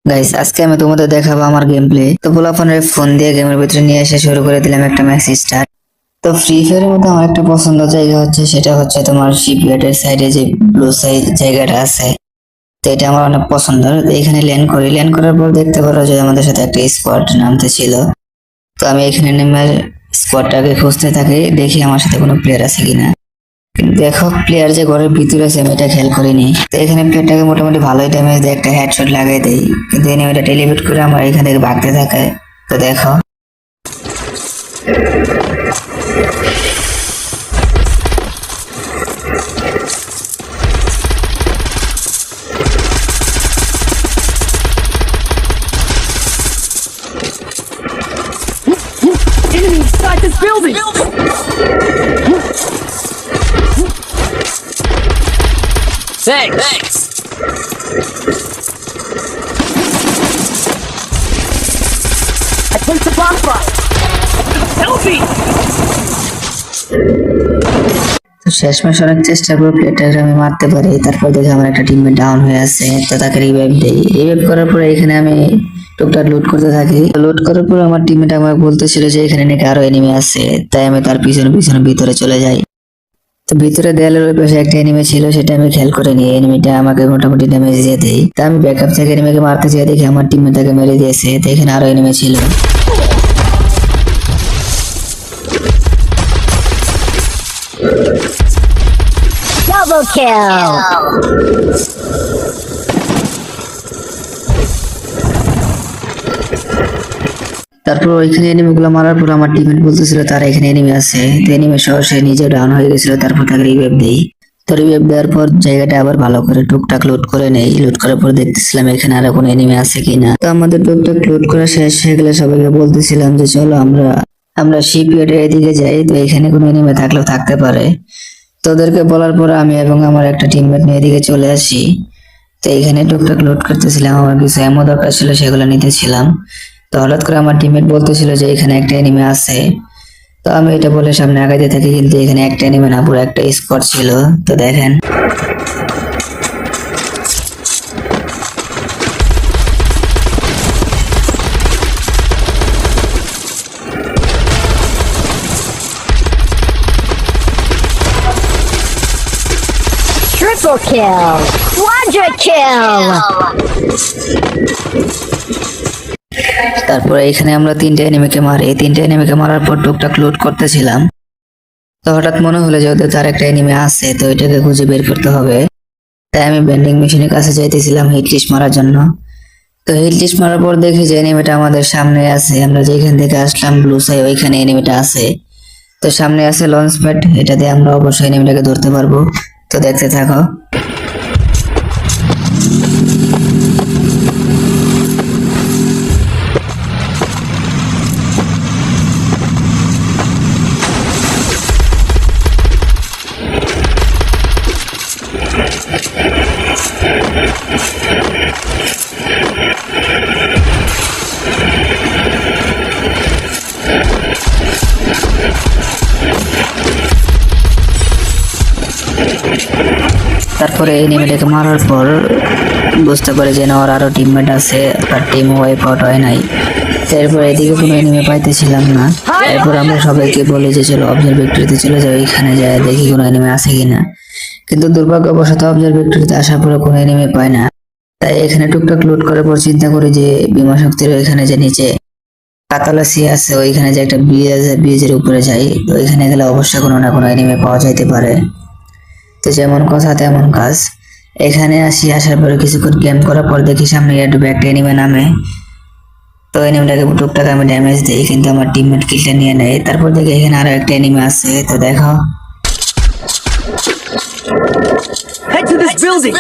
Guys আজকে আমি তোমাদের দেখাবো আমার গেম প্লে। তো পোলাপানের ফোন দিয়ে গেমের ভিতরে নিয়ে এসে শুরু করে দিলাম একটা ম্যাচ স্টার্ট। তো ফ্রি ফায়ারের মধ্যে আমার একটা পছন্দ জায়গা হচ্ছে, সেটা হচ্ছে তোমার শিপইয়ার্ডের সাইডে যে ব্লু সাইড জায়গাটা আছে। তো এটা আমার অনেক পছন্দ। তো এখানে ল্যান্ড করি, ল্যান্ড করার পর দেখতে পারো যে আমাদের সাথে একটা স্কোয়াড নামতে ছিল। তো আমি এখানে নেমে স্কোয়াডটাকে খুঁজতে থাকি, দেখি আমার সাথে কোনো প্লেয়ার আছে কিনা। কিন্তু দেখো প্লেয়ার যে ঘরের ভিতরে আছে আমি এটা খেয়াল করিনি। তো এখানে প্লেয়ারটাকে মোটামুটি ভালোই ড্যামেজ দিয়ে একটা হেডশট লাগাই দেই, কিন্তু এনিমিটা টেলিপোর্ট করে আমার এখান থেকে ভাগতে থাকে। তো দেখো Enemy inside this building! Thanks! I placed a bonfire! Help me! তো শেষমেশ অনেক চেষ্টা করে প্লেয়ারটাকে আমি মারতে পারি। তারপর দেখে আমার একটা টিমমেট ডাউন হয়ে আছে, তো তাকে রিভাইভ দেই। রিভাইভ করার পরে এখানে আমি টুকটাক লুট করতে থাকি। লুট করার পর আমার টিমমেট আমাকে বলতেছিল যে এখানে নাকি আরো এনিমি আছে, তাই আমি তার পিছনে পিছনে ভিতরে চলে যাই। তো ভিতরে দেয়ালের ওই পাশে একটা এনিমি ছিল, সেটা আমি খেয়াল করে নিই। এনিমিটা আমাকে মোটামুটি ড্যামেজ দিয়ে দেয়। তা আমি ব্যাকআপ থেকে এনিমিকে মারতে চাই, দেখি আমার টিমমেট তাকে মেরে দিয়েছে। তো এখানে আরো এনিমি ছিল। Double kill! তারপর ওইখানে এনিমি গুলো মারার পর আমার টিমমেট বলতেছিল তার এখানে এনিমি আছে। তো এনিমি সহ সে নিজে ডাউন হয়ে গেছিল। তারপর তাকে রিভাইভ দেই। তো রিভাইভ দেওয়ার পর জায়গাটা আবার ভালো করে টুকটাক লুট করে নেই। লুট করার পর দেখতেছিলাম এখানে আরো কোনো এনিমি আছে কিনা। তো আমাদের টুকটাক লুট করা শেষ হয়ে গেলে সবাইকে বলতেছিলাম যে চলো আমরা শিপইয়ার্ডের এদিকে যাই, তো এখানে কোনো এনিমি থাকলেও থাকতে পারে। তো ওদেরকে বলার পর আমি এবং আমার একটা টিমমেট নিয়ে এদিকে চলে আসি। তো এখানে টুকটাক লোড করতেছিলাম, আমার কিছু এমন দরকার ছিল সেগুলো নিতেছিলাম। তো হঠাৎ করে আমার টিমমেট বলতেছিল যে এখানে একটা এনিমি আছে। তো আমি এটা বলে সামনে আগাইতে থাকি, কিন্তু এখানে একটা এনিমি না, পুরো একটা স্কোয়াড ছিল। তো দেখেন Triple kill! Quadra kill! তারপরে এখানে আমরা তিনটে এনিমিকে মারি। এই তিনটে এনিমিকে মারার পর টুকটাক লুট করতেছিলাম। তো হঠাৎ মনে হলো যে ওদের তার একটা এনিমি আছে, তো এটাকে খুঁজে বের করতে হবে। তাই আমি বেন্ডিং মেশিনের কাছে যাইতেছিলাম হিট লিস্ট মারার জন্য। তো হিট লিস্ট মারার পর দেখি যে এনিমিটা আমাদের সামনে আছে। আমরা যেখান থেকে আসলাম ব্লু সাই, ওইখানে এনিমিটা আছে। তো সামনে আছে লঞ্চ প্যাড, এটা দিয়ে আমরা অবশ্যই এনিমিটাকে ধরতে পারবো। তো দেখতে থাকো। তারপরে এনিমিটাকে মারার পর বুঝতে পারে যে না ওর আরো টিমমেট আছে, তার টিম ওয়াইপ আউট হয় নাই। তারপর এদিকে কোনো এনিমি পাইতেছিলাম না। এরপর আমরা সবাইকে বলি যে চলো অবজার্ভ ভিক্টরিতে চলে যাও, এখানে যায় দেখি কোনো এনিমি আছে কিনা। কিন্তু দুর্ভাগ্যবশত অবজার্ভ ভিক্টরিতে আসার পরে কোনো এনিমি পায় না। তাই এখানে টুকটাক লুট করার পর চিন্তা করি যে বিমা শক্তির ওইখানে যে নিচে কাতালা সি আছে, ওইখানে যে একটা ব্রিজ আছে, ব্রিজের উপরে যাই। তো ওইখানে গেলে অবশ্যই কোনো না কোনো এনিমি পাওয়া যাইতে পারে। তো যেমন কথা তেমন কাজ। এখানে আসি, আসার পরে কিছুক্ষণ গেম করার পর দেখি সামনে ইউটিউবে একটা এনিমে নামে। তো এনিমেটাকে টুকটাক আমি ড্যামেজ দিই, কিন্তু আমার টিমমেট কিলটা নিয়ে নেয়। তারপর দেখি এখানে আরো একটা এনিমে আছে। তো দেখো Head to this building!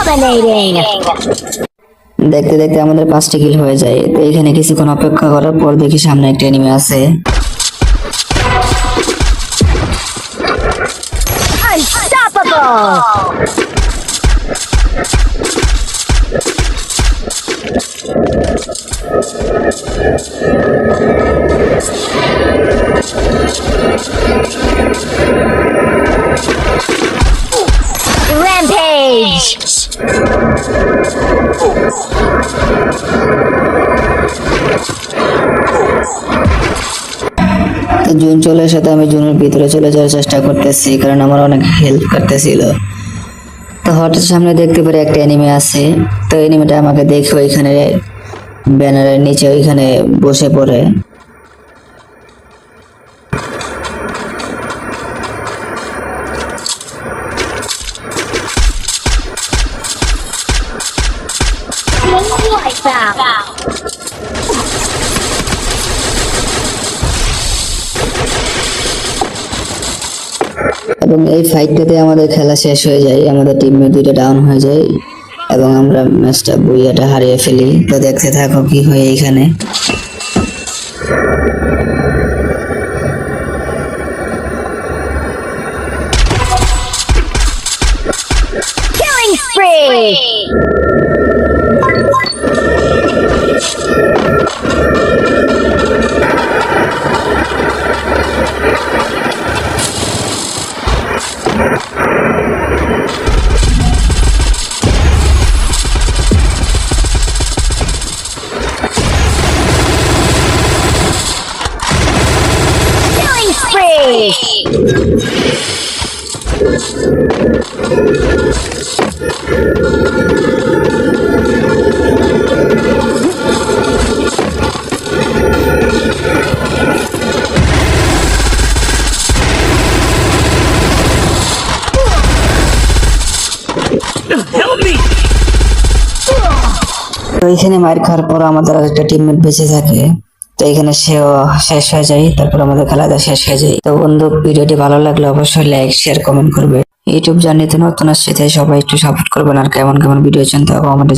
Dominating! দেখতে দেখতে আমাদের 5টি কিল হয়ে যায়। তো এখানে কিছুক্ষণ অপেক্ষা করার পর দেখি সামনে একটা এনিমে আছে। Unstoppable! Rampage! তো জুন চলে আসাতে আমি জুনের ভিতরে চলে যাওয়ার চেষ্টা করতেছি, কারণ আমার অনেক হেল্প করতেছিল। তো হঠাৎ সামনে দেখতে পারি একটা এনিমি আছে। তো এনিমিটা আমাকে দেখে ওইখানে ব্যানারের নিচে ওইখানে বসে পড়ে। এবং এই ফাইটটাতে আমাদের খেলা শেষ হয়ে যায়, আমাদের টিমমেট দুইটা ডাউন হয়ে যায় এবং আমরা ম্যাচটা বুইয়াটা হারিয়ে ফেলি। তো দেখতে থাকো কি হয় এইখানে। Killing spree! Killing spree! Help me! তো এখানে মার খাওয়ার পর আমাদের আর একটা টিমমেট বেঁচে থাকে। তো এখানে সেও শেষ হয়ে যায়, তারপর আমাদের খেলাটা শেষ হয়ে যায়। তো বন্ধু, ভিডিওটি ভালো লাগলে অবশ্যই লাইক, শেয়ার, কমেন্ট করবে। ইউটিউব জার্নিতে নতুন আসছে, তাই সবাই একটু সাপোর্ট করবেন। আর কেমন কেমন ভিডিও চান তা আমাদের